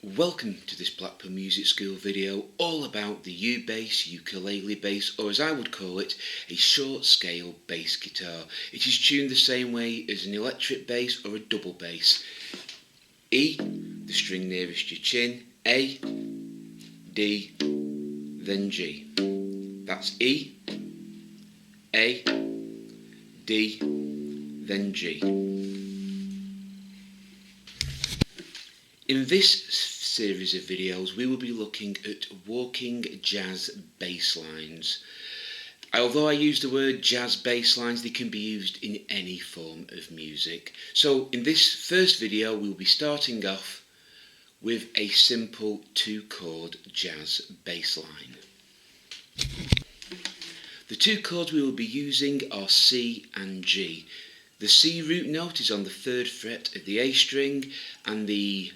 Welcome to this Blackpool Music School video all about the Uke-Bass, Ukulele-Bass, or as I would call it, a short scale bass guitar. It is tuned the same way as an electric bass or a double bass. E, the string nearest your chin, A, D, then G. That's E, A, D, then G. In this series of videos we will be looking at walking jazz bass lines. Although I use the word jazz bass lines, they can be used in any form of music. So in this first video we'll be starting off with a simple 2-chord jazz bass line. The 2 chords we will be using are C and G. The C root note is on the 3rd fret of the A string, and the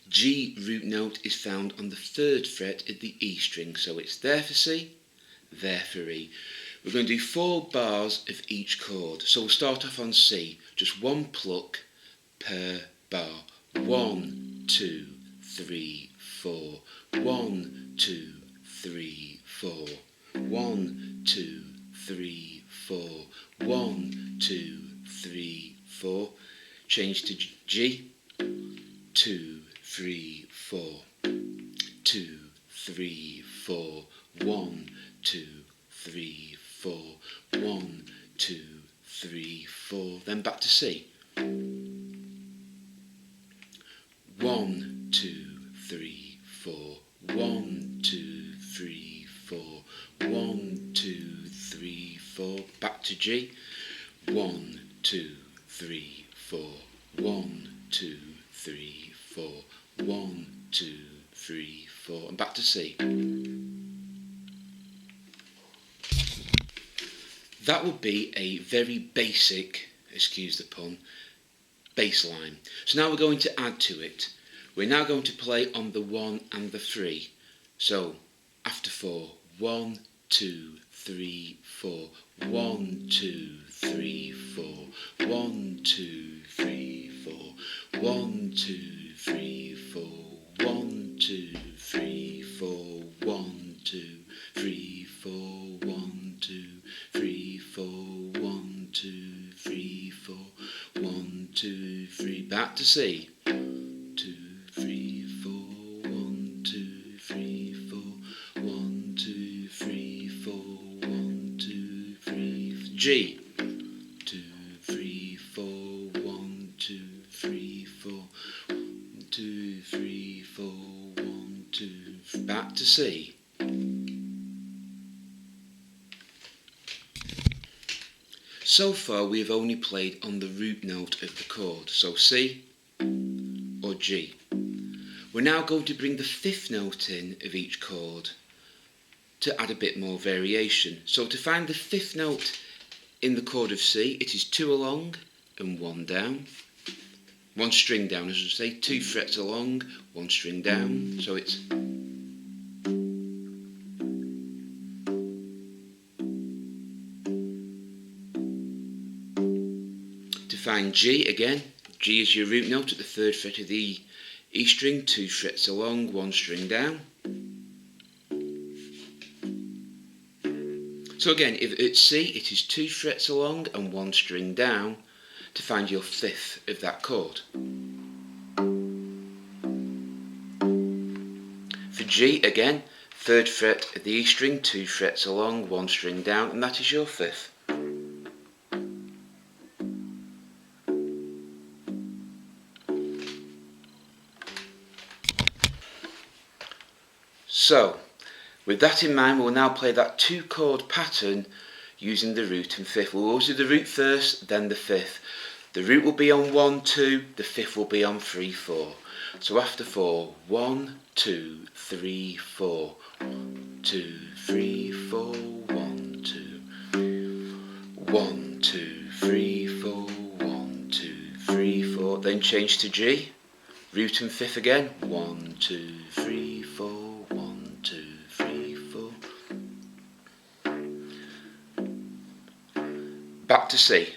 G root note is found on the 3rd fret of the E string. So it's there for C, there for E. We're going to do 4 bars of each chord. So we'll start off on C, just 1 pluck per bar. 1, 2, 3, 4. 1, 2, 3, 4. 1, 2, 3, 4. 1, 2, 3, 4. Change to G. 2, 3, 4. 2, 3, 4. 1, 2, 3, 4. 1, 2, 3, 4. Then back to C. 1, 2, 3, 4. 1, 2, 3, 4. 1, 2, 3, 4. Back to G. 1, 2, 3, 4. 1, 2, 3, 4. 1, 2, 3, 4. And back to C. That would be a very basic, excuse the pun, bass line. So now we're going to add to it. We're now going to play on the 1 and the 3. So after 4, 1, 2, 3, 4. 1, 2, 3, 4. 1, 2, 3, 4. 1, 2, 3, 4. 1, 2, 3, 4. 1, 2, 3, 4. 1, 2, 3, 4. 1, 2, 3, 4. 1, 2, 3. Back to C. 2, 3, 4. 1, 2, 3, 4. 1, 2, 3, 4. 1, 2, 3. G. 2, 3, 4. 1, 2, 3, 4. 1, 2, 3, 4. 1, 2. Back to C. So far we have only played on the root note of the chord, so C or G. We're now going to bring the 5th note in of each chord to add a bit more variation. So to find the 5th note in the chord of C, it is 2 along and 1 down. 1 string down, as I say, 2 frets along, 1 string down. So it's to find G again. G is your root note at the 3rd fret of the E string, 2 frets along, 1 string down. So again, if it's C, it is 2 frets along and 1 string down to find your 5th of that chord. For G, again, 3rd fret of the E string, 2 frets along, 1 string down, and that is your 5th. So, with that in mind, we'll now play that 2-chord pattern using the root and 5th. We'll always do the root first, then the 5th. The root will be on 1, 2, the 5th will be on 3, 4. So after 4, 1, 2, 3, 4. 1, 2, 3, 4. 1, 2. 1, 2, 3, 4. 1, 2, 3, 4. Then change to G. Root and 5th again. 1, 2, 3, 4. 1, 2, 3, 4. Back to C.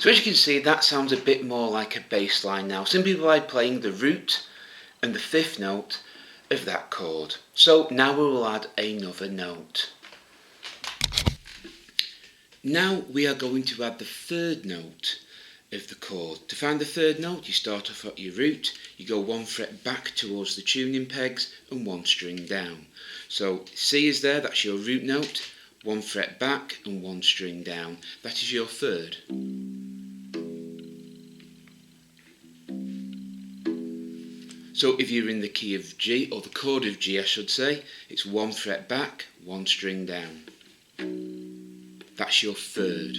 So as you can see, that sounds a bit more like a bass line now, simply by playing the root and the fifth note of that chord. So now we will add another note. Now we are going to add the third note of the chord. To find the third note, you start off at your root, you go one fret back towards the tuning pegs and one string down. So C is there, that's your root note, one fret back and one string down. That is your third. So if you're in the key of G, or the chord of G I should say, it's one fret back, one string down. That's your third.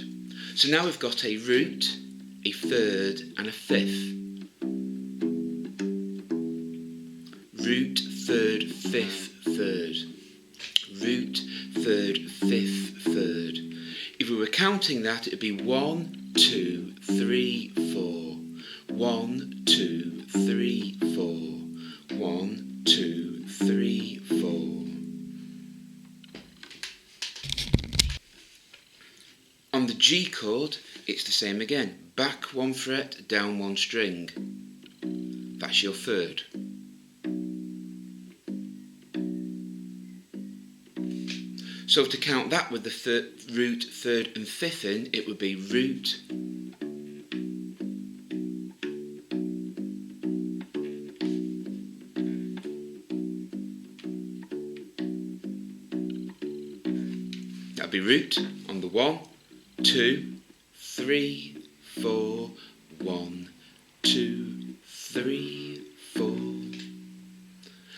So now we've got a root, a third and a fifth. Root, third, fifth, third. Root, third, fifth, third. If we were counting that, it would be 1, 2, 3, 4. 1, 2, 3, 4. 1, 2, 3, 4. On the G chord, it's the same again. Back one fret, down one string. That's your third. So to count that with the root, third and fifth in, it would be root, that'd be root on the 1, 2, 3, 4, 1, 2, 3, 4.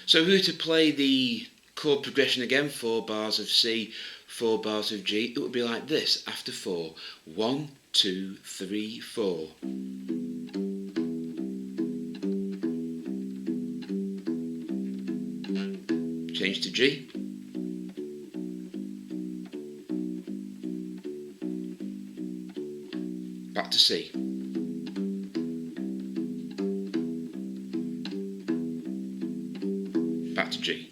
So if we were to play the chord progression again, 4 bars of C, 4 bars of G, it would be like this after 4. 1, 2, 3, 4. Change to G. Back to C. Back to G.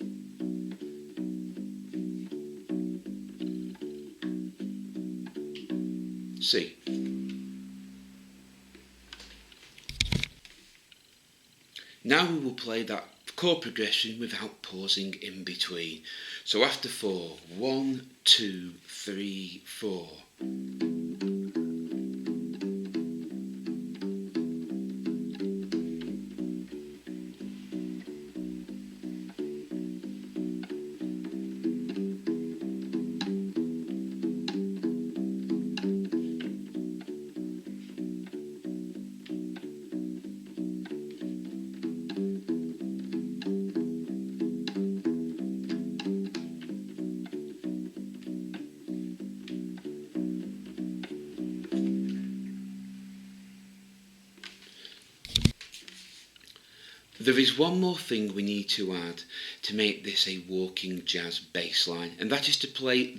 C. Now we will play that chord progression without pausing in between. So after 4, 1, 2, 3, 4. There is one more thing we need to add to make this a walking jazz bass line, and that is to play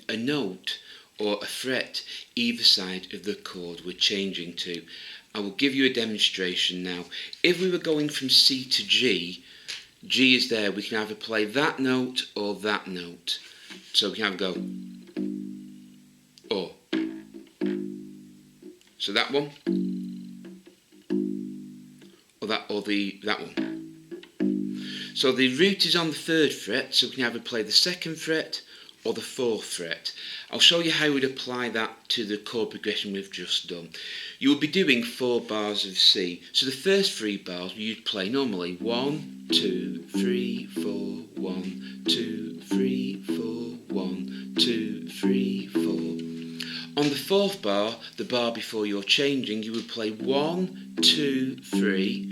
a note or a fret either side of the chord we're changing to. I will give you a demonstration now. If we were going from C to G, G is there, we can either play that note or that note. So we can either go or. So that one. Or that one. So the root is on the 3rd fret, so we can either play the 2nd fret or the 4th fret. I'll show you how we'd apply that to the chord progression we've just done. You will be doing 4 bars of C. So the first 3 bars you'd play normally 1, 2, 3, 4, 1, 2, 3, 4, 1, 2, 3, 4. On the 4th bar, the bar before you're changing, you would play 1, 2, 3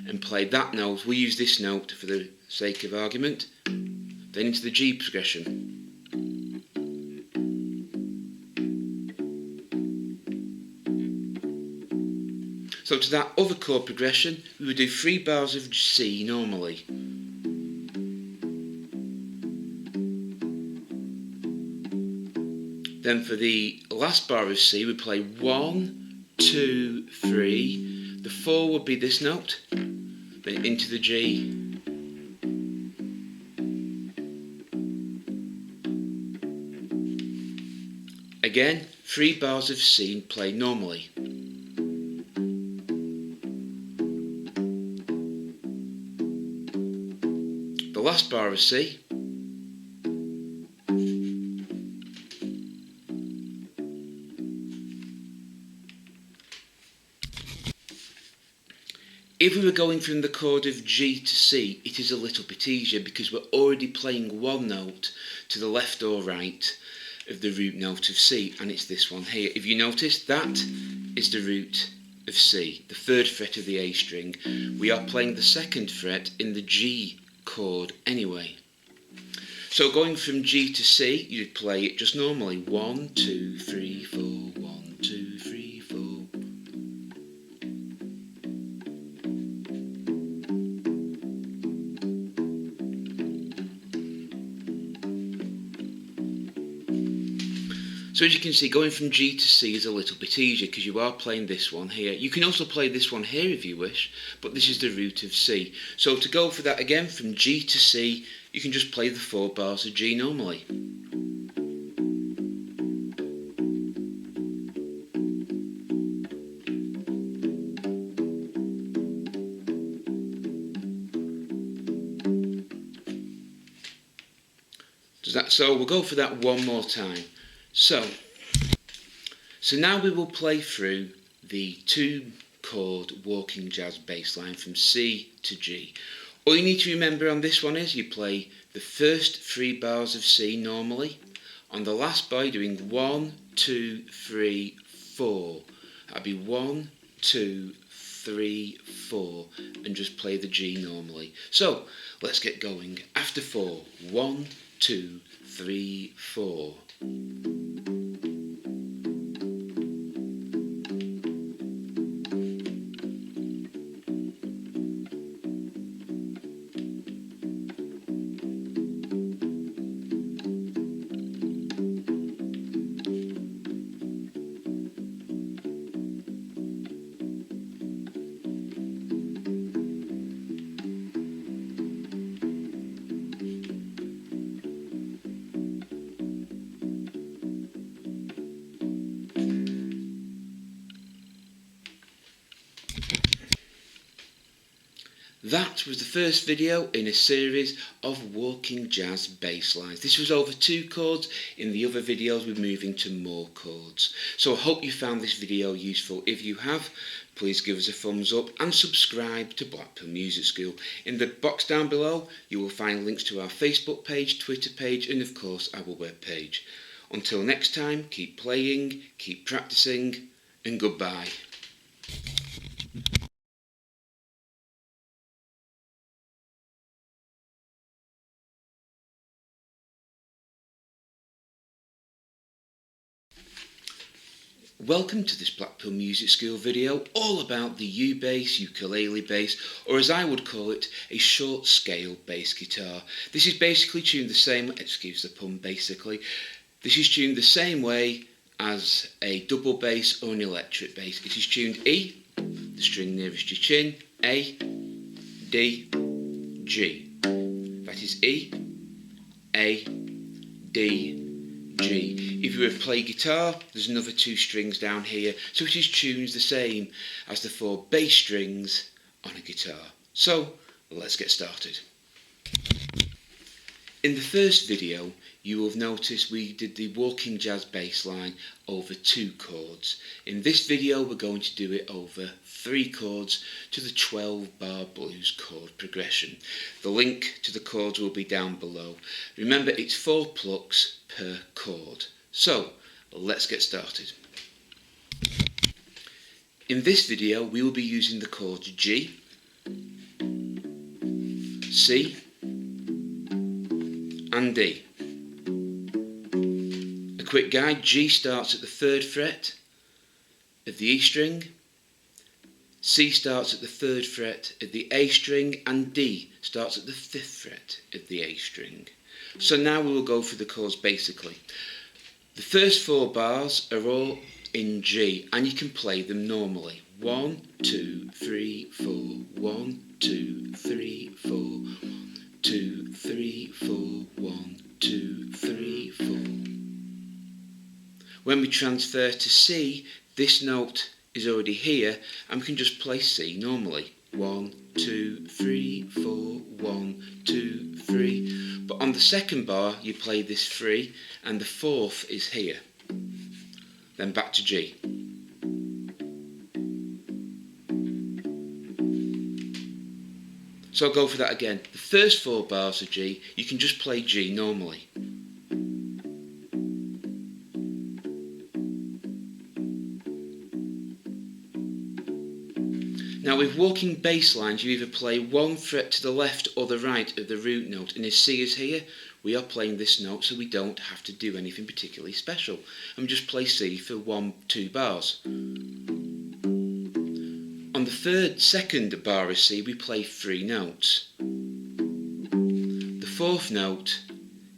and play that note. We use this note for the sake of argument. Then into the G progression. So to that other chord progression, we would do 3 bars of C normally. Then for the last bar of C, we play 1, 2, 3. The 4 would be this note. Then into the G. Again, 3 bars of C and play normally. the last bar of C, if we were going from the chord of G to C, it is a little bit easier because we're already playing one note to the left or right of the root note of C, and it's this one here. If you notice, that is the root of C, the 3rd fret of the A string. We are playing the 2nd fret in the G chord anyway. So going from G to C, you'd play it just normally. 1, 2, 3, 4, 1, 2, 3, 4. So as you can see, going from G to C is a little bit easier because you are playing this one here. You can also play this one here if you wish, but this is the root of C. So to go for that again, from G to C, you can just play the 4 bars of G normally. So we'll go for that one more time. So now we will play through the 2-chord walking jazz bass line from C to G. All you need to remember on this one is you play the first 3 bars of C normally. On the last bar, you're doing 1, 2, 3, 4. That'd be 1, 2, 3, 4, and just play the G normally. So let's get going. After 4, 1, 2, 3, 4. That was the first video in a series of walking jazz bass lines. This was over 2 chords. In the other videos we're moving to more chords. So I hope you found this video useful. If you have, please give us a thumbs up and subscribe to Blackpool Music School. In the box down below you will find links to our Facebook page, Twitter page, and of course our web page. Until next time, keep playing, keep practicing, and goodbye. Welcome to this Blackpool Music School video all about the U-Bass, Ukulele-Bass, or as I would call it, a short scale bass guitar. This is basically tuned the same, excuse the pun basically, this is tuned the same way as a double bass or an electric bass. It is tuned E, the string nearest your chin, A, D, G. That is E, A, D, G. If you have played guitar, there's another 2 strings down here, so it is tuned the same as the 4 bass strings on a guitar. So let's get started. In the first video you will have noticed we did the walking jazz bass line over 2 chords. In this video we're going to do it over 3 chords to the 12-bar blues chord progression. The link to the chords will be down below. Remember, it's 4 plucks per chord. So let's get started. In this video we will be using the chords G, C and D. A quick guide: G starts at the 3rd fret of the E string, C starts at the 3rd fret of the A string, and D starts at the 5th fret of the A string. So now we will go through the chords basically. The first 4 bars are all in G and you can play them normally. 1, 2, 3, 4, 1, 2, 3, 4, 2, 3, 4, 1, 2, 3, 4. When we transfer to C, this note is already here and we can just play C normally. 1, 2, 3, 4, 1, 2, 3. But on the second bar you play this 3 and the fourth is here. Then back to G. So I'll go for that again. The first 4 bars of G, you can just play G normally. Now with walking bass lines, you either play 1 fret to the left or the right of the root note, and as C is here, we are playing this note so we don't have to do anything particularly special. And we just play C for 1, 2 bars. On the second bar of C, we play 3 notes. The fourth note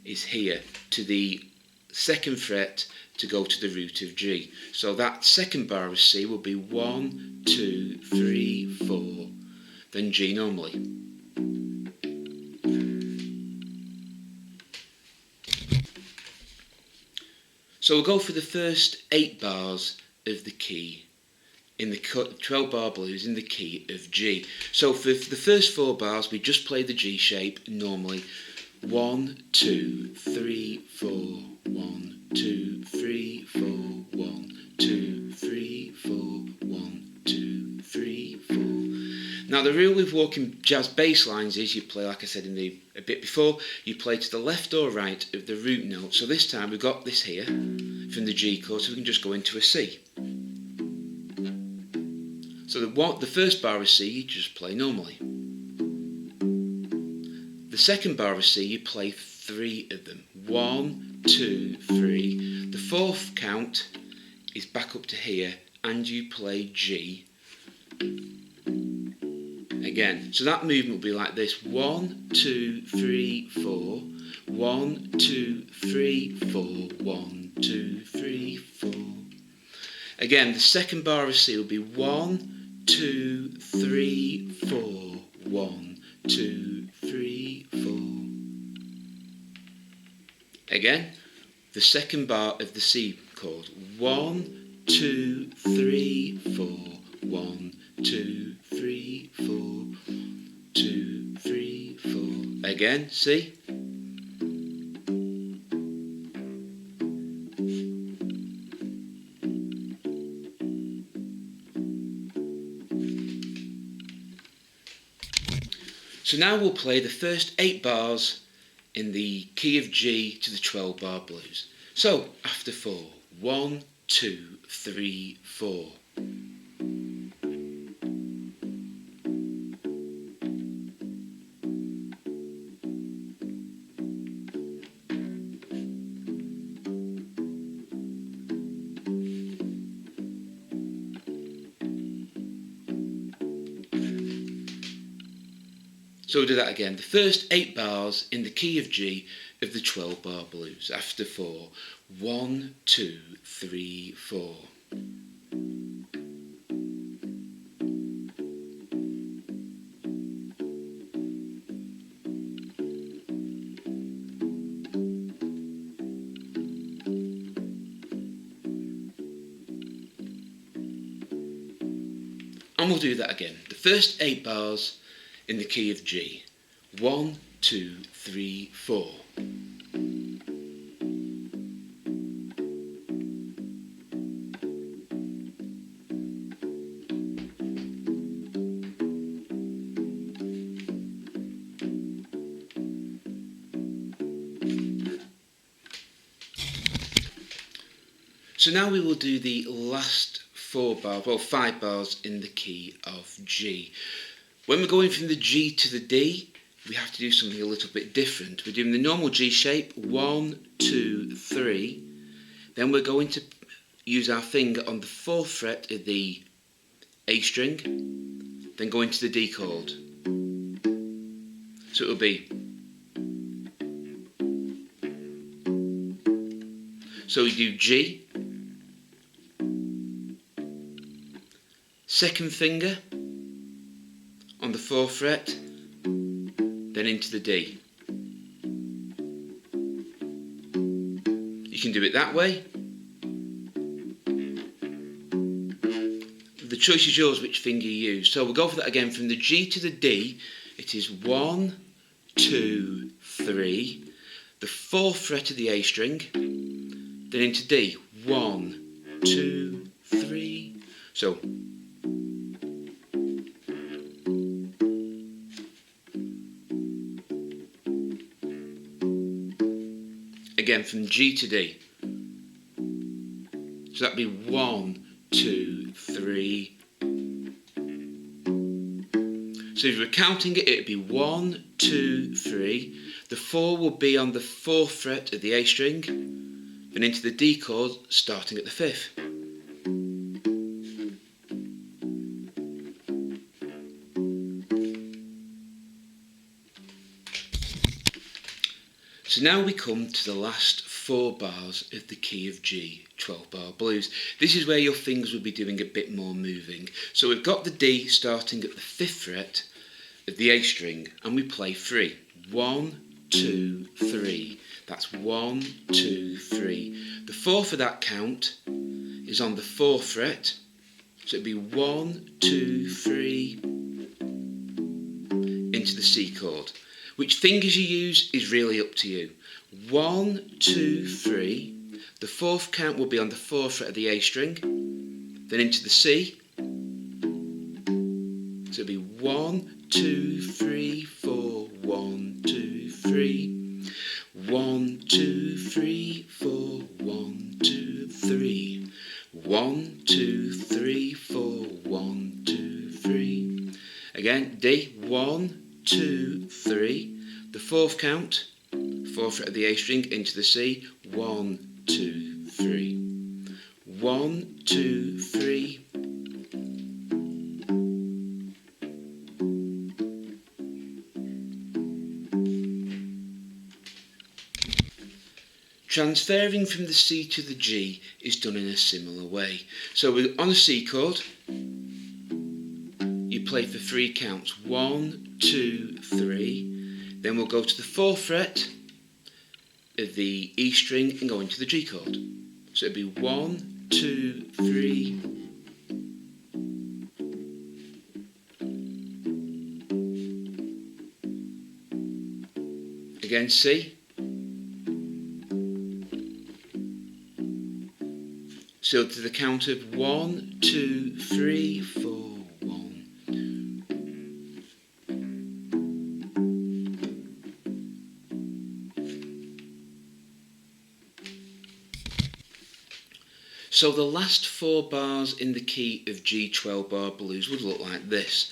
is here to the 2nd fret to go to the root of G. So that second bar of C will be 1, 2, 3, 4, then G normally. So we'll go for the first 8 bars of the key in the 12 bar blues in the key of G. So for the first 4 bars we just play the G shape normally. 1, 2, 3, 4, 1, 2, 3, 4, 1, 2, 3, 4, 1, 2, 3, 4. Now the rule with walking jazz bass lines is you play, like I said a bit before, you play to the left or right of the root note. So this time we've got this here from the G chord, so we can just go into a C. So the first bar of C you just play normally. The second bar of C you play 3 of them. 1, 2, 3. The fourth count is back up to here and you play G again. So that movement will be like this. 1, 2, 3, 4. 1, 2, 3, 4. 1, 2, 3, 4. Again, the second bar of C will be 1, 2, 3, 4. 1, 2, 3, 4. Again, the second bar of the C chord. 1, 2, 3, 4. 1, 2, 3, 4. 2, 3, 4. Again, C. So now we'll play the first 8 bars in the key of G to the 12 bar blues. So after 4, 1, 2, 3, 4. So we'll do that again. The first 8 bars in the key of G of the 12 bar blues. After 4, 1, 2, 3, 4. And we'll do that again. The first 8 bars in the key of G. 1, 2, 3, 4. So now we will do the last 5 bars in the key of G. When we're going from the G to the D, we have to do something a little bit different. We're doing the normal G shape, 1, 2, 3. Then we're going to use our finger on the 4th fret of the A string, then go into the D chord. So it will be. So we do G, 2nd finger on the 4th fret, then into the D. You can do it that way. The choice is yours which finger you use. So we'll go for that again. From the G to the D, it is 1, 2, 3. The 4th fret of the A string, then into D. 1, 2, 3. So again from G to D. So that'd be 1, 2, 3. So if you were counting it, it'd be 1, 2, 3. The 4 will be on the 4th fret of the A string, then into the D chord, starting at the 5th. So now we come to the last 4 bars of the key of G 12-bar blues. This is where your fingers will be doing a bit more moving. So we've got the D starting at the 5th fret of the A string, and we play 3. 1, 2, 3. That's 1, 2, 3. The 4th of that count is on the 4th fret, so it'd be 1, 2, 3 into the C chord. Which fingers you use is really up to you. 1, 2, 3. The 4th count will be on the 4th fret of the A string, then into the C. So it'll be 1, 2, 3, 4. 1, 2, 3. 1, 2, 3, 4. 1, 2, 3. 1, 2, 3, 4. 1, 2, 3. Again, D. 1, 2, 3. The 4th count, 4th fret of the A string into the C. 1, 2, 3. 1, 2, 3. Transferring from the C to the G is done in a similar way. So we're on a C chord. You play for 3 counts. 1, 2, 3. Then we'll go to the 4th fret of the E string and go into the G chord. So it'll be 1, 2, 3. Again C. So to the count of 1, 2, 3, 4, 1. So the last 4 bars in the key of G 12-bar blues would look like this.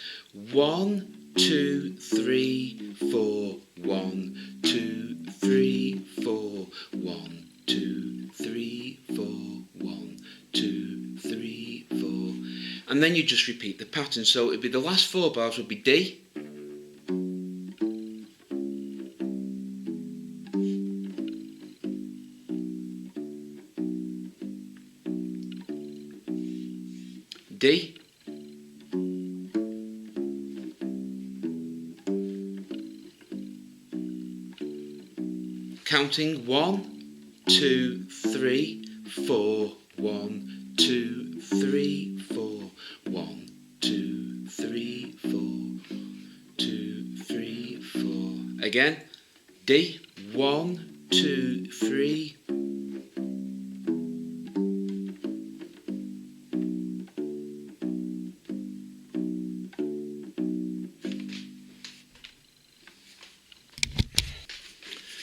1, 2, 3, 4, 1, 2, 3, 4, 1, 2, 3, 4, 1, 2, 3, 4. And then you just repeat the pattern. So it'd be the last 4 bars would be D, D, counting 1, 2, 3, 4, 1, 2, 3, 4, 1, 2, 3, 4, 2, 3, 4. Again, D, 1, 2, 3.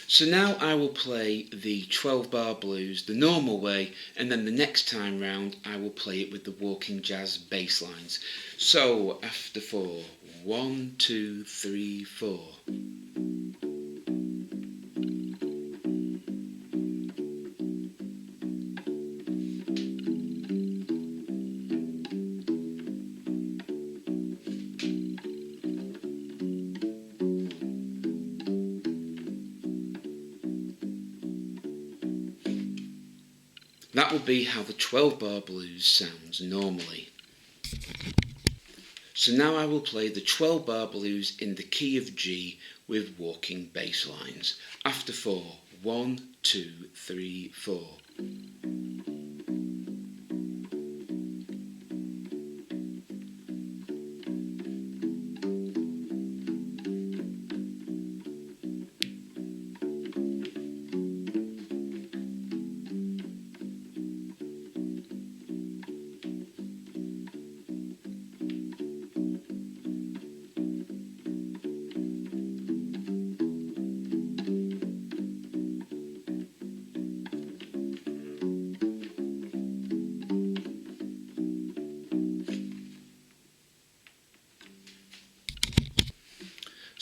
So now I will play the 12-bar blues the normal way, and then the next time round I will play it with the walking jazz bass lines. So after 4, 1, 2, 3, 4. That will be how the 12-bar blues sounds normally. So now I will play the 12-bar blues in the key of G with walking bass lines. After 4, 1, 2, 3, 4.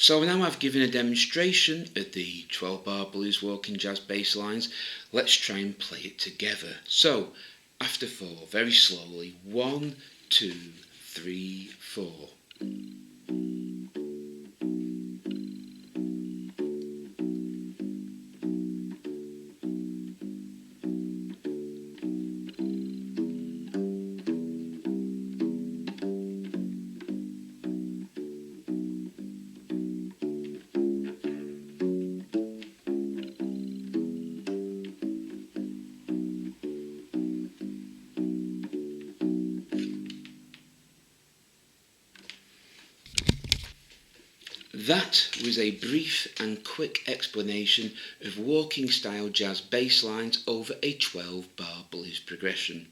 So now I've given a demonstration of the 12-bar blues walking jazz bass lines. Let's try and play it together. So after 4, very slowly, 1, 2, 3, 4. That was a brief and quick explanation of walking style jazz bass lines over a 12-bar blues progression.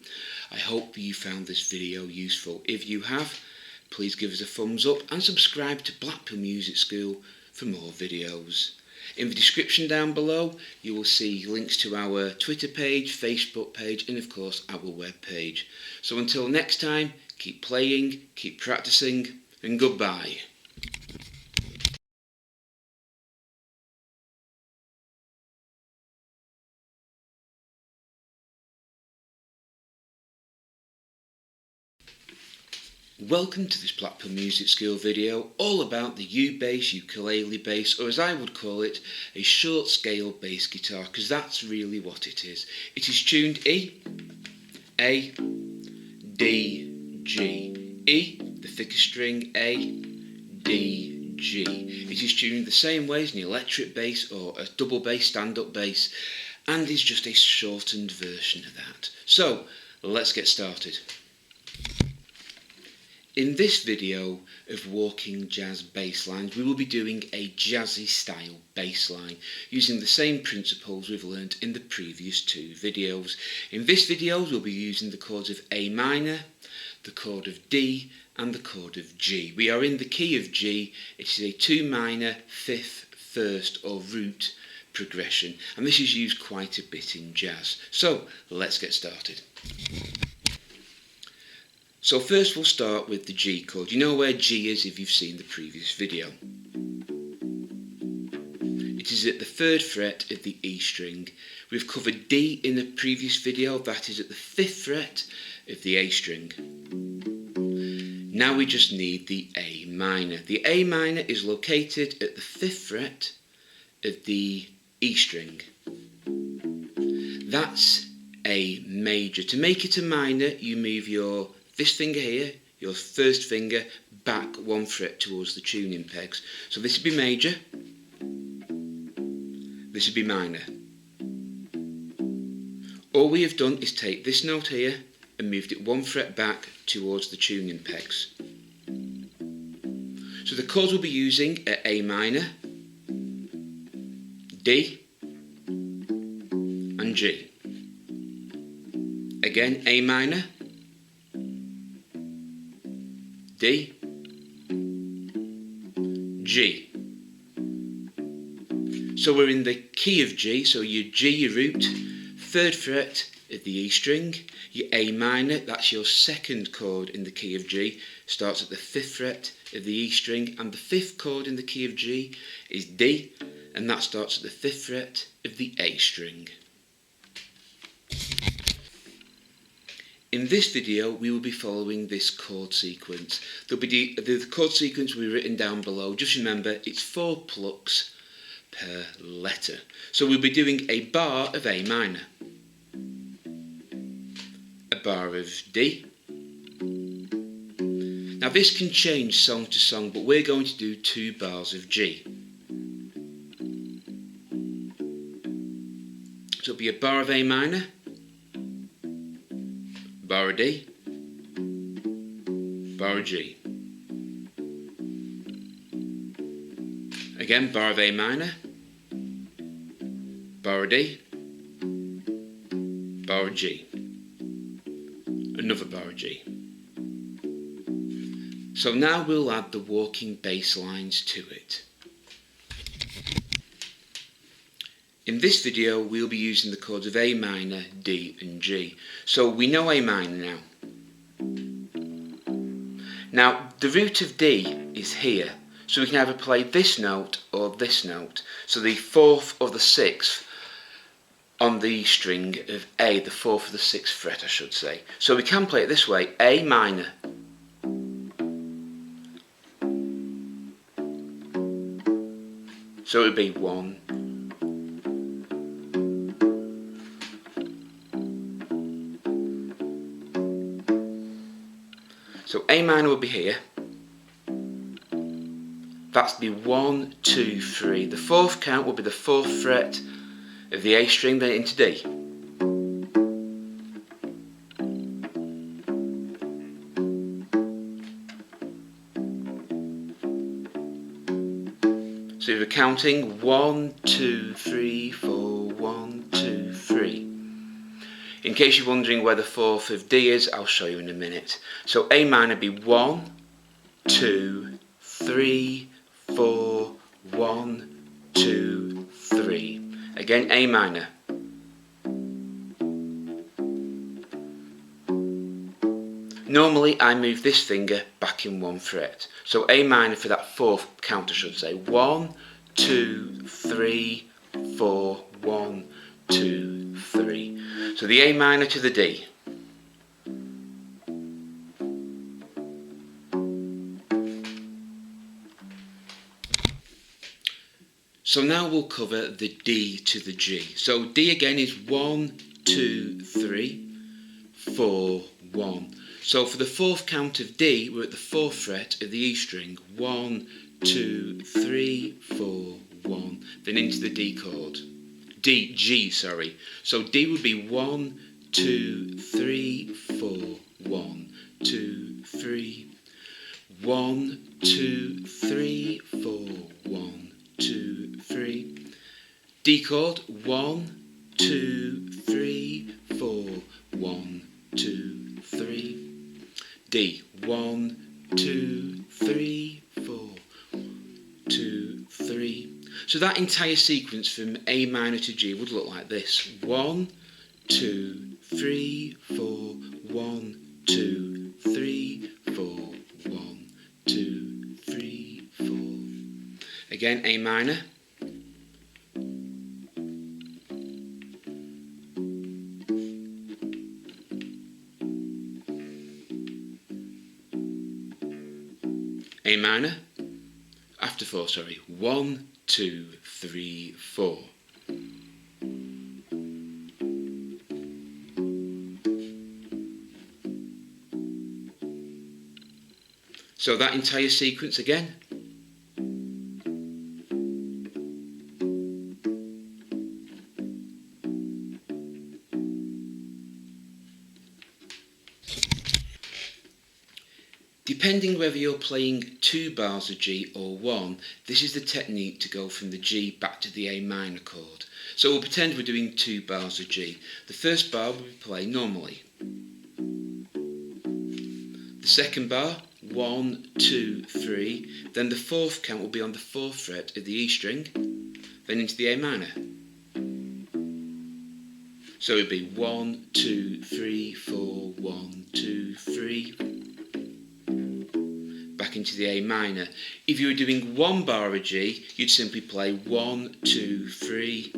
I hope you found this video useful. If you have, please give us a thumbs up and subscribe to Blackpool Music School for more videos. In the description down below you will see links to our Twitter page, Facebook page and of course our web page. So until next time, keep playing, keep practicing and goodbye. Welcome to this Blackpool Music School video all about the U-Bass, Ukulele-Bass, or as I would call it, a short scale bass guitar, because that's really what it is. It is tuned E, A, D, G. E, the thicker string, A, D, G. It is tuned the same way as an electric bass or a double bass, stand-up bass, and is just a shortened version of that. So, let's get started. In this video of walking jazz bass lines, we will be doing a jazzy style bass line using the same principles we've learnt in the previous 2 videos. In this video we'll be using the chords of A minor, the chord of D and the chord of G. We are in the key of G. It is a 2 minor, 5th, 1st or root progression, and this is used quite a bit in jazz. So let's get started. So first we'll start with the G chord. You know where G is if you've seen the previous video. It is at the 3rd fret of the E string. We've covered D in the previous video, that is at the 5th fret of the A string. Now we just need the A minor. The A minor is located at the 5th fret of the E string. That's A major. To make it a minor, you move this finger here, your 1st finger, back 1 fret towards the tuning pegs. So this would be major, this would be minor. All we have done is take this note here and moved it 1 fret back towards the tuning pegs. So the chords we'll be using are A minor, D and G. Again, A minor, D, G. So we're in the key of G, so your G, your root, 3rd fret of the E string, your A minor, that's your 2nd chord in the key of G, starts at the 5th fret of the E string, and the 5th chord in the key of G is D, and that starts at the 5th fret of the A string. In this video we will be following this chord sequence. The chord sequence will be written down below. Just remember it's 4 plucks per letter. So we'll be doing a bar of A minor, a bar of D. Now this can change song to song, but we're going to do 2 bars of G. So it'll be a bar of A minor, bar of D, bar of G. Again, bar of A minor, bar of D, bar of G. Another bar of G. So now we'll add the walking bass lines to it. In this video we'll be using the chords of A minor, D and G. So we know A minor now. Now the root of D is here, So we can either play this note or this note. So the 4th or the 6th on the string of A, the 4th or the 6th fret I should say. So we can play it this way, A minor. So it would be 1. So A minor would be here. That's be 1, 2, 3. The 4th count will be the 4th fret of the A string, then into D. So we're counting 1, 2, 3, 4, 1, 2, 3. In case you're wondering where the 4th of D is, I'll show you in a minute. So A minor be 1, 2, 3, 4, 1, 2, 3. Again, A minor. Normally I move this finger back in 1 fret. So A minor for that 4th count I should say. 1, 2, 3, 4, 1, 2, 3. So the A minor to the D. So now we'll cover the D to the G. So D again is 1, 2, 3, 4, 1. So for the 4th count of D, we're at the 4th fret of the E string. 1, 2, 3, 4, 1. Then into the D chord. G, sorry. So D would be 1, 2, 3, 4, 1, 2, 3. 1, 2, 3, 4, 1, 2, 3. D chord. 1, 2, 3, 4, 1, 2, 3. D. 1, 2, 3, 4, 2, 3. So that entire sequence from A minor to G would look like this. 1, 2, 3, 4, 1, 2, 3, 4, 1, 2, 3, 4. Again, A minor. A minor, after 4, sorry, 1, 2, 3, 4. So that entire sequence again. Depending whether you're playing 2 bars of G or 1, this is the technique to go from the G back to the A minor chord. So we'll pretend we're doing 2 bars of G. The first bar we play normally. The second bar, 1, 2, 3. Then the 4th count will be on the 4th fret of the E string, then into the A minor. So it would be 1, 2, 3, 4, 1, 2, 3. Back into the A minor. If you were doing 1 bar of G, you'd simply play 1, 2, 3.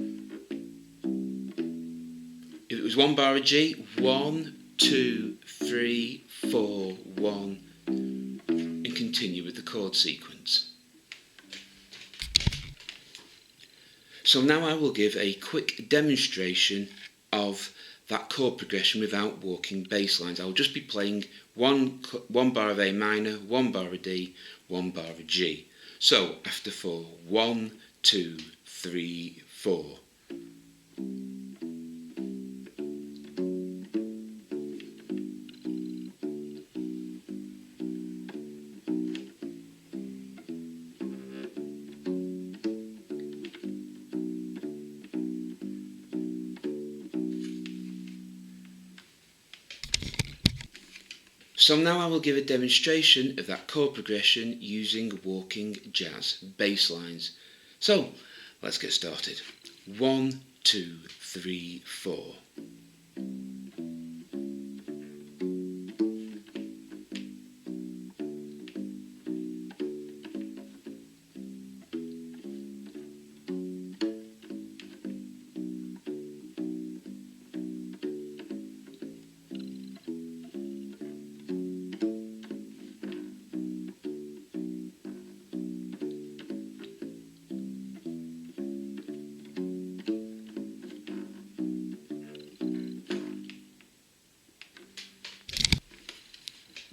If it was 1 bar of G, 1, 2, 3, 4, 1, and continue with the chord sequence. So now I will give a quick demonstration of that chord progression without walking bass lines. I'll just be playing one bar of A minor, 1 bar of D, 1 bar of G. So after 4, 1, 2, 3, 4. So now I will give a demonstration of that chord progression using walking jazz bass lines. So let's get started. 1, 2, 3, 4.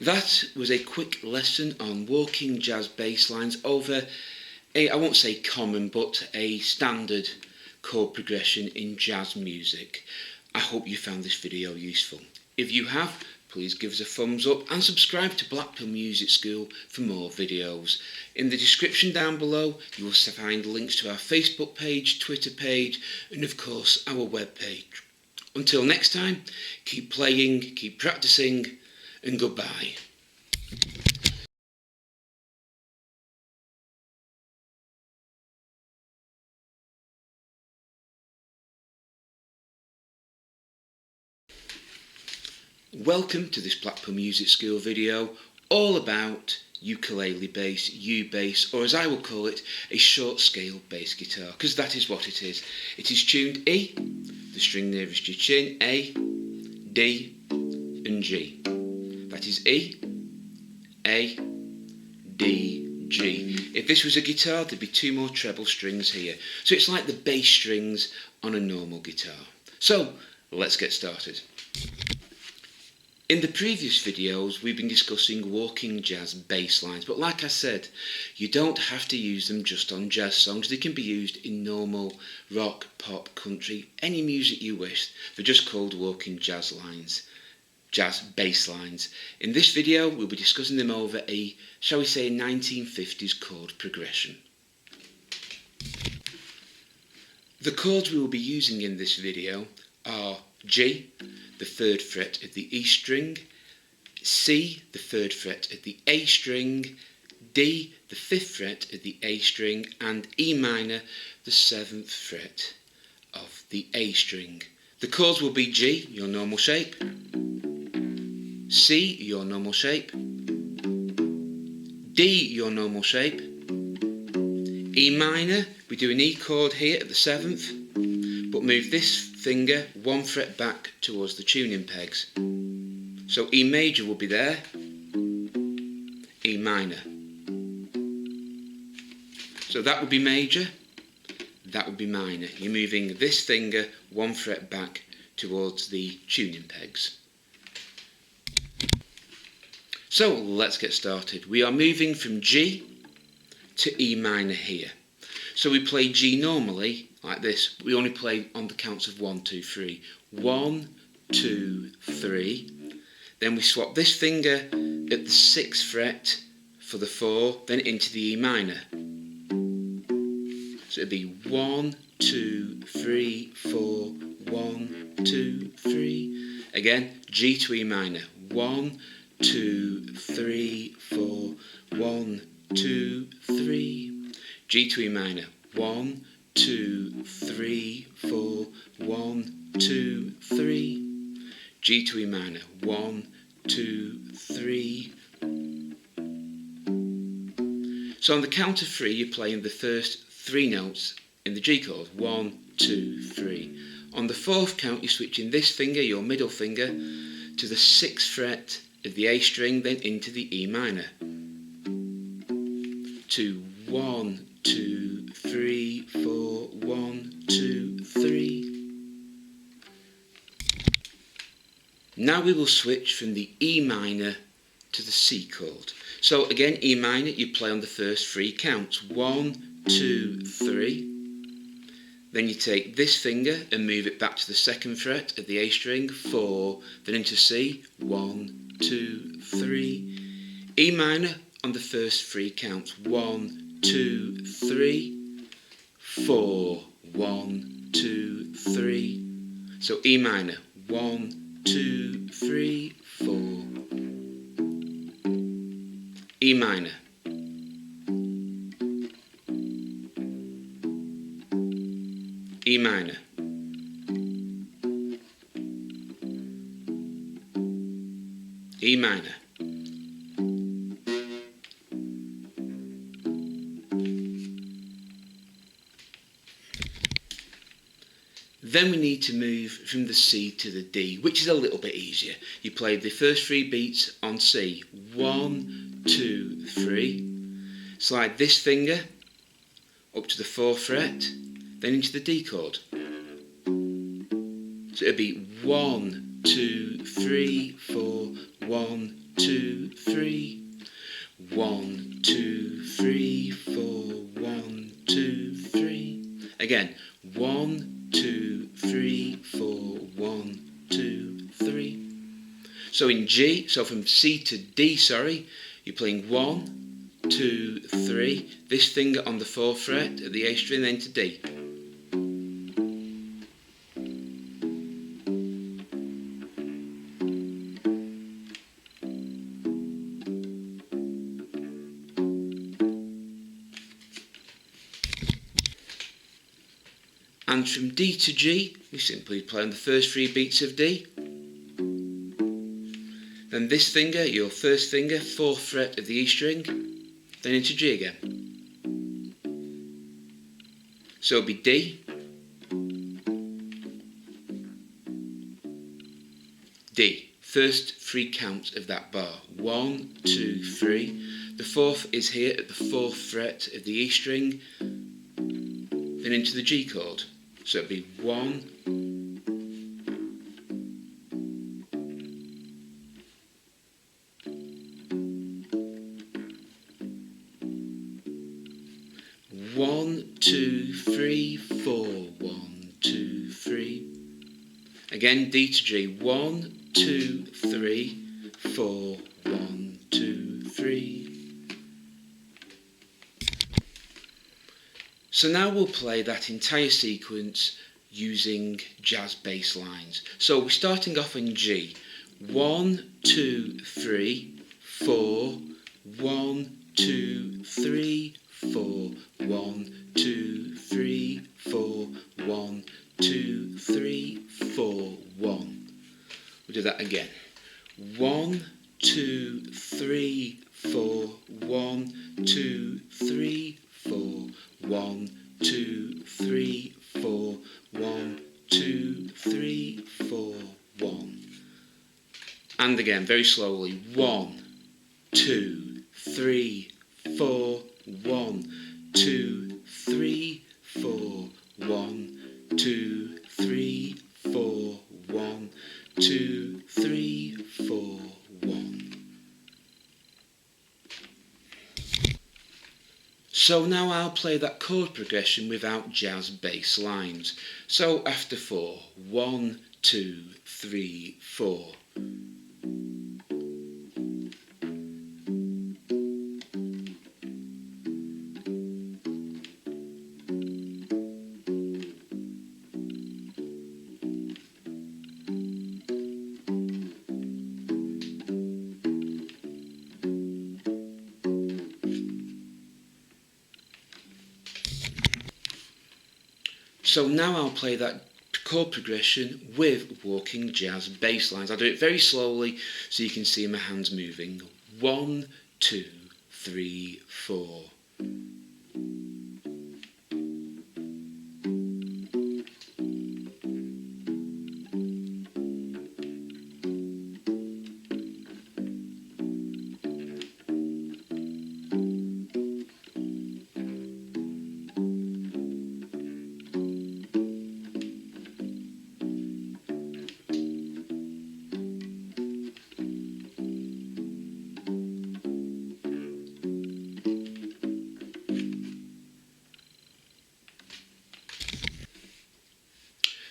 That was a quick lesson on walking jazz bass lines over I won't say common, but a standard chord progression in jazz music. I hope you found this video useful. If you have, please give us a thumbs up and subscribe to Blackpool Music School for more videos. In the description down below you will find links to our Facebook page, Twitter page and of course our web page. Until next time, keep playing, keep practicing and goodbye. Welcome to this Blackpool Music School video all about ukulele-bass, U-bass, or as I will call it, a short scale bass guitar, because that is what it is. It is tuned E, the string nearest your chin, A, D and G. That is E, A, D, G. If this was a guitar there'd be two more treble strings here. So it's like the bass strings on a normal guitar. So let's get started. In the previous videos we've been discussing walking jazz bass lines, but like I said, you don't have to use them just on jazz songs. They can be used in normal rock, pop, country, any music you wish. They're just called walking jazz lines, jazz bass lines. In this video we'll be discussing them over a, shall we say, 1950s chord progression. The chords we will be using in this video are G, the 3rd fret of the E string, C, the 3rd fret of the A string, D, the 5th fret of the A string, and E minor, the 7th fret of the A string. The chords will be G, your normal shape, C, your normal shape, D, your normal shape, E minor, we do an E chord here at the 7th, but move this finger 1 fret back towards the tuning pegs. So E major will be there, E minor. So that would be major, that would be minor. You're moving this finger 1 fret back towards the tuning pegs. So let's get started. We are moving from G to E minor here. So we play G normally like this. We only play on the counts of 1, 2, 3. 1, 2, 3. Then we swap this finger at the 6th fret for the 4, then into the E minor. So it'd be 1, 2, 3, 4, 1, 2, 3. Again, G to E minor. 1, 2, 3, 4, 1, 2, 3. G to E minor. 1, 2, 3, 4, 1, 2, 3. G to E minor. 1, 2, 3. So on the count of 3 you're playing the first 3 notes in the G chord. 1, 2, 3. On the 4th count you're switching this finger, your middle finger, to the 6th fret of the A string, then into the E minor. To 1, 2, 3, 4, 1, 2, 3. Now we will switch from the E minor to the C chord. So again, E minor, you play on the first 3 counts. 1, 2, 3. Then you take this finger and move it back to the 2nd fret of the A string. 4, then into C. 1, 2, 3. E minor on the first 3 counts. 1, 2, 3, 4, 1, 2, 3. So E minor, 1, 2, 3, 4. E minor. E minor. E minor. Then we need to move from the C to the D, which is a little bit easier. You play the first 3 beats on C. 1, 2, 3. Slide this finger up to the 4th fret, then into the D chord. So it'll be 1, 2, 3, 4, 1, 2, 3. 1, 2, 3, 4. 1, 2, 3. Again. 1, 2, 3, 4. 1, 2, 3. So in G, so from C to D, you're playing 1, 2, 3. This finger on the 4th fret of the A string, then to D. And from D to G, we simply play on the first 3 beats of D. Then this finger, your first finger, 4th fret of the E string, then into G again. So it'll be D, D. First 3 counts of that bar. 1, 2, 3. The 4th is here at the 4th fret of the E string, then into the G chord. So it'll be 1, 1, 2, 3, 4. 1, 2, 3. Again, D to G. 1, 2, 3, 4. 1, 2, 3. So now we'll play that entire sequence using jazz bass lines. So we're starting off in G. 1, 2, 3, 4. 1, 2, 3, 4. 1, 2, 3, 4. 1, 2, 3, 4. 1. We'll do that again. 1, 2, 3, 4. 1, 2, 3, 4. 1, 2, 3, 4. 1, 2, 3, 4. 1. And again, very slowly. 1, 2, 3, 4. 1, 2, 3, 4. 1, 2, 3, 4. 1, 2, 3, 4. 1. So now I'll play that chord progression without jazz bass lines. So after 4, 1, 2, 3, 4. So now I'll play that chord progression with walking jazz bass lines. I'll do it very slowly so you can see my hands moving. 1, 2, 3, 4.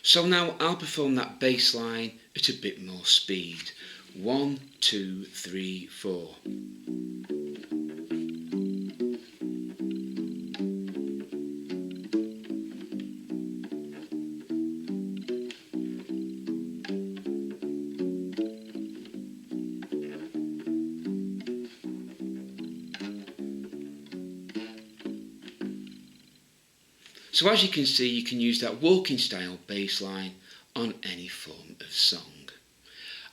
So now I'll perform that bass line at a bit more speed. 1, 2, 3, 4. So as you can see, you can use that walking style bass line on any form of song.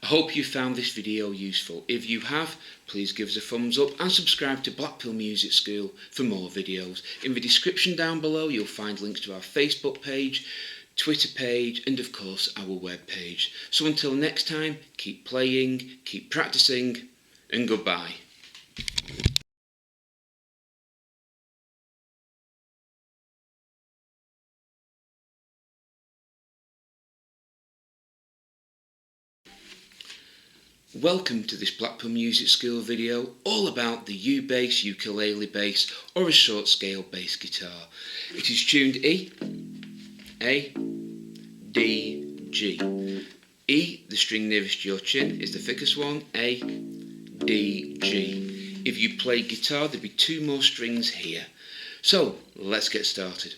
I hope you found this video useful. If you have, please give us a thumbs up and subscribe to Blackpool Music School for more videos. In the description down below you'll find links to our Facebook page, Twitter page and of course our web page. So until next time, keep playing, keep practicing and goodbye. Welcome to this Blackpool Music School video all about the U-Bass, Ukulele-Bass or a short scale bass guitar. It is tuned E, A, D, G. E, the string nearest your chin, is the thickest one. A, D, G. If you play guitar, there'd be two more strings here. So let's get started.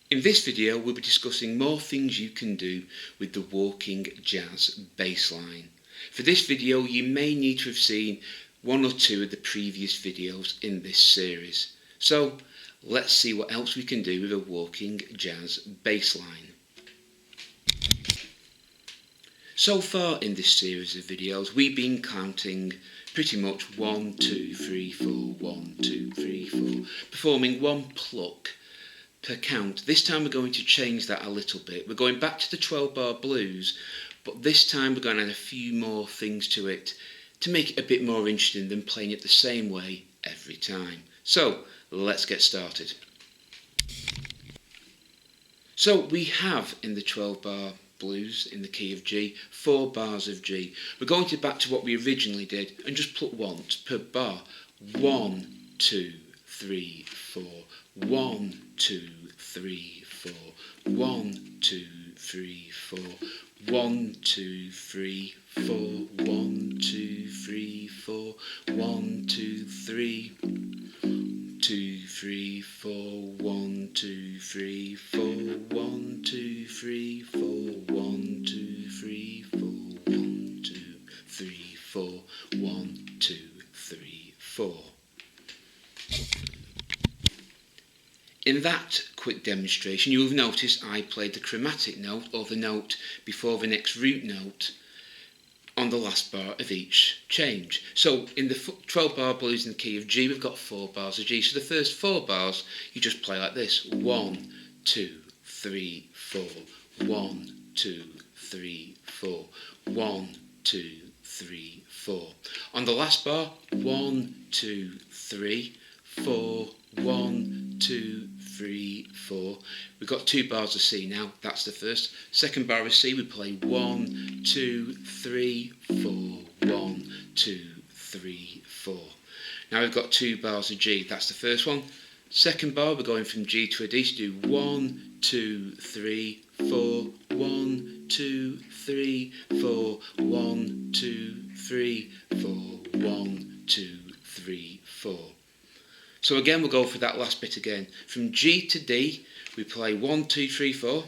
In this video we'll be discussing more things you can do with the walking jazz bass line. For this video you may need to have seen one or two of the previous videos in this series. So let's see what else we can do with a walking jazz bass line. So far in this series of videos we've been counting pretty much 1, 2, 3, 4, 1, 2, 3, 4, performing one pluck per count. This time we're going to change that a little bit. We're going back to the 12-bar blues, but this time we're going to add a few more things to it to make it a bit more interesting than playing it the same way every time. So let's get started. So we have in the 12-bar blues in the key of G 4 bars of G. We're going to back to what we originally did and just pluck once per bar. 1, 2, 3, 4. 1, 2, 3, 4. 1, 2, 3, 4. 1, 2, 3, 4. 1, 2, 3, 4. 1, 2, 3. 2, 3, 4. 1, 2, 3, 4. 1, 2, 3, 4. 1, 2, 3, 4. 1, 2, 3, 4. 1, 2, 3, 4. In that quick demonstration you will have noticed I played the chromatic note, or the note before the next root note, on the last bar of each change. So in the 12-bar blues in the key of G we've got 4 bars of G. So the first 4 bars you just play like this. 1, 2, 3, 4. 1, 2, 3, 4. 1, 2, 3, 4. On the last bar, 1, 2, 3, 4. 1, 2, 3, 4. We've got 2 bars of C now, that's the first. Second bar of C we play 1, 2, 3, 4. 1, 2, 3, 4. Now we've got 2 bars of G, that's the first one. Second bar we're going from G to a D, so do 1, 2, 3, 4. 1, 2, 3, 4. 1, 2, 3, 4. 1, 2, 3, 4. So again we'll go for that last bit again. From G to D we play 1, 2, 3, 4.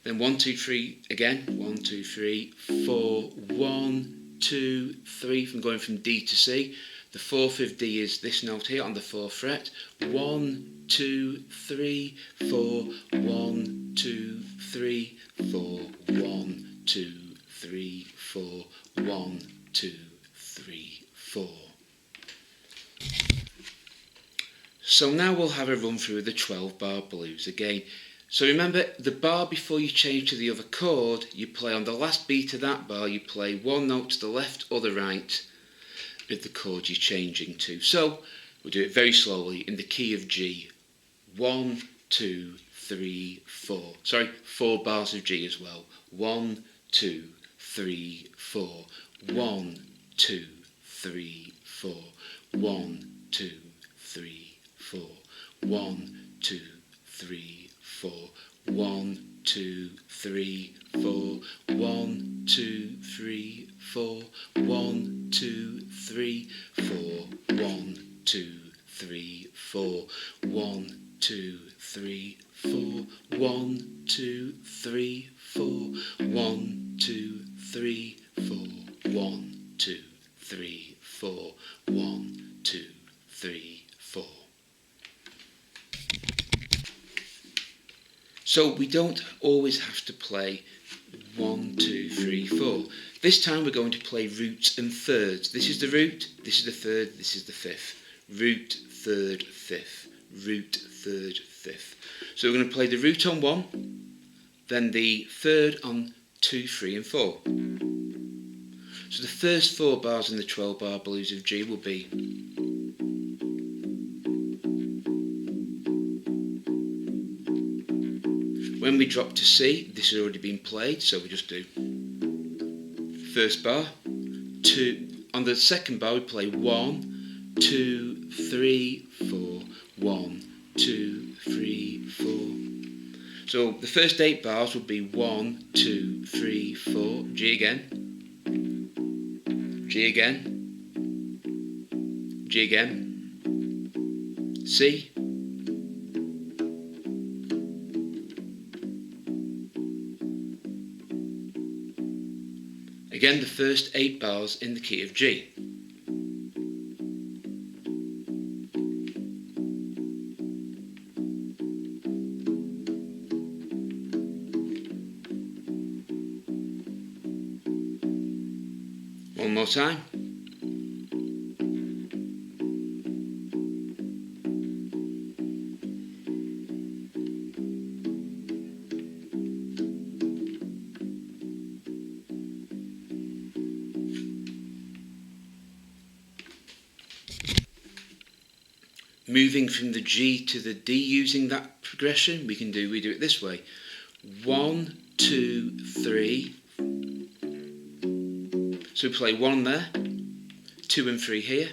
Then 1, 2, 3 again. 1, 2, 3, 4. 1, 2, 3. From going from D to C. The 4th of D is this note here on the 4th fret. 1, 2, 3, 4. 1, 2, 3, 4. 1, 2, 3, 4. 1, 2, 3, 4. So now we'll have a run through the 12-bar blues again. So remember, the bar before you change to the other chord, you play on the last beat of that bar, you play one note to the left or the right with the chord you're changing to. So we'll do it very slowly in the key of G. 1, 2, 3, 4. Sorry, 4 bars of G as well. 1, 2, 3, 4. 1, 2, 3, 4. 1, 2, 3, 4. 1, 2, 3, 4. 1, 2, 3, 4. 1, 2, 3, 4. 1, 2, 3, 4. 1, 2, 3, 4. 1, 2, 3, 4. 1, 2, 3, 4. 1, 2, 3, 4. 1, 2, 3, 4. 1, 2, 3, 4. So we don't always have to play 1, 2, 3, 4. This time we're going to play roots and thirds. This is the root, this is the third, this is the fifth. Root, third, fifth. Root, third, fifth. So we're going to play the root on 1, then the third on 2, 3 and 4. So the first 4 bars in the 12-bar blues of G will be When we drop to C, this has already been played, so we just do first bar, 2. On the second bar we play 1, 2, 3, 4, 1, 2, 3, 4. So the first 8 bars would be 1, 2, 3, 4, G again, G again, G again, C, again the first 8 bars in the key of G. One more time. Moving from the G to the D using that progression, we do it this way. 1, 2, 3. So we play 1 there, 2 and 3 here,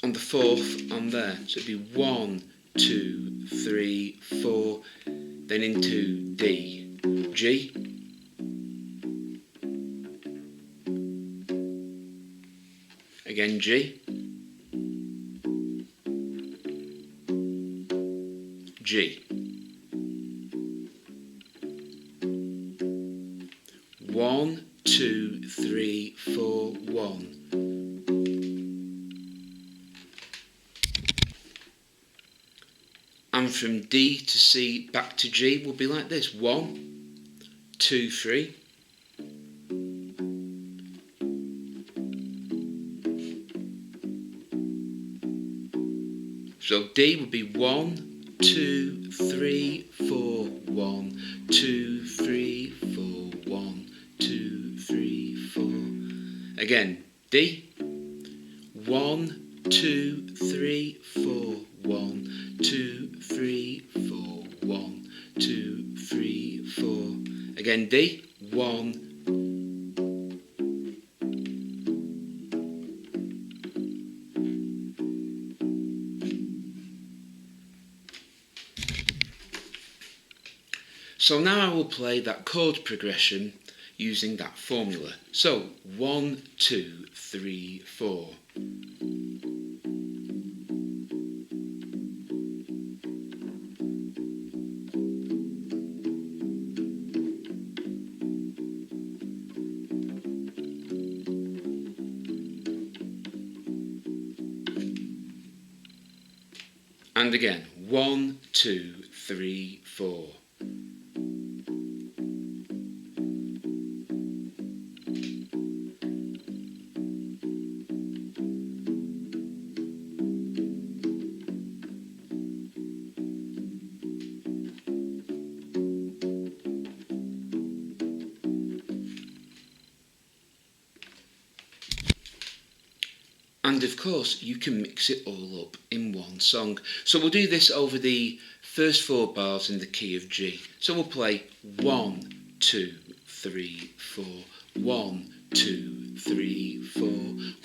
on the 4th on there. So it'd be 1, 2, 3, 4, then into D, G, again G, G. 1, 2, 3, 4, 1. And from D to C back to G will be like this. 1, 2, 3. So D would be 1, 2, 3, 4, 1, 2, 3, 4, 1, 2, 3, 4. Again, D. 1, 2, 3, 4, 1, 2, 3, 4, 1, 2, 3, 4. Again, D. 1. So now I will play that chord progression using that formula. So 1, 2, 3, 4. And again, 1, 2, 3, 4. And of course, you can mix it all up in one song. So we'll do this over the first 4 bars in the key of G. So we'll play 1, 2, 3, 4, 1, 2, 3, 4,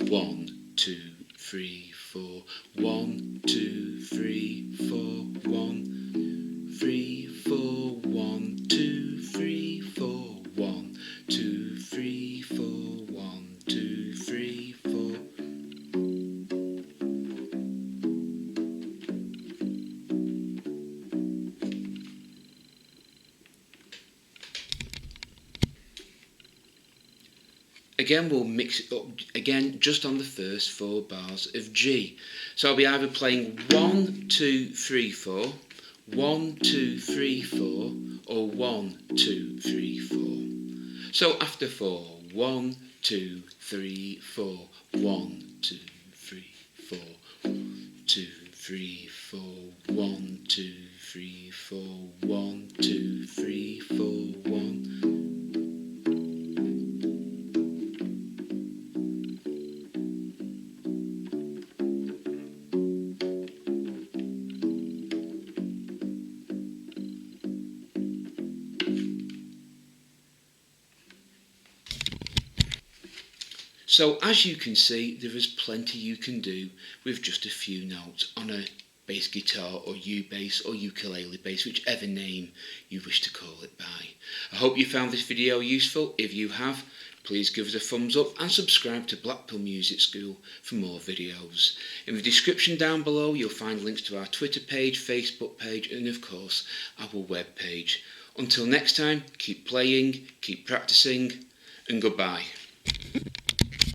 1, 2, 3, 4, 1, 2, 3, 4, 1, 3, 4, 1, 2, 3, 4, 1, 2, 3, 4, 1, 2, 3, 4. Again, we'll mix it up again just on the first 4 bars of G. So I'll be either playing 1, 2, 3, 4, 1, 2, 3, 4, or 1, 2, 3, 4. So after 4, 1, 2, 3, 4, 1, 2, 3, 4, 2, 3, 4, 1, 2, 3, 4, 1, 2, 3, 4, 1. So as you can see, there is plenty you can do with just a few notes on a bass guitar or U-Bass or ukulele-bass, whichever name you wish to call it by. I hope you found this video useful. If you have, please give us a thumbs up and subscribe to Blackpool Music School for more videos. In the description down below you'll find links to our Twitter page, Facebook page and of course our web page. Until next time, keep playing, keep practicing and goodbye.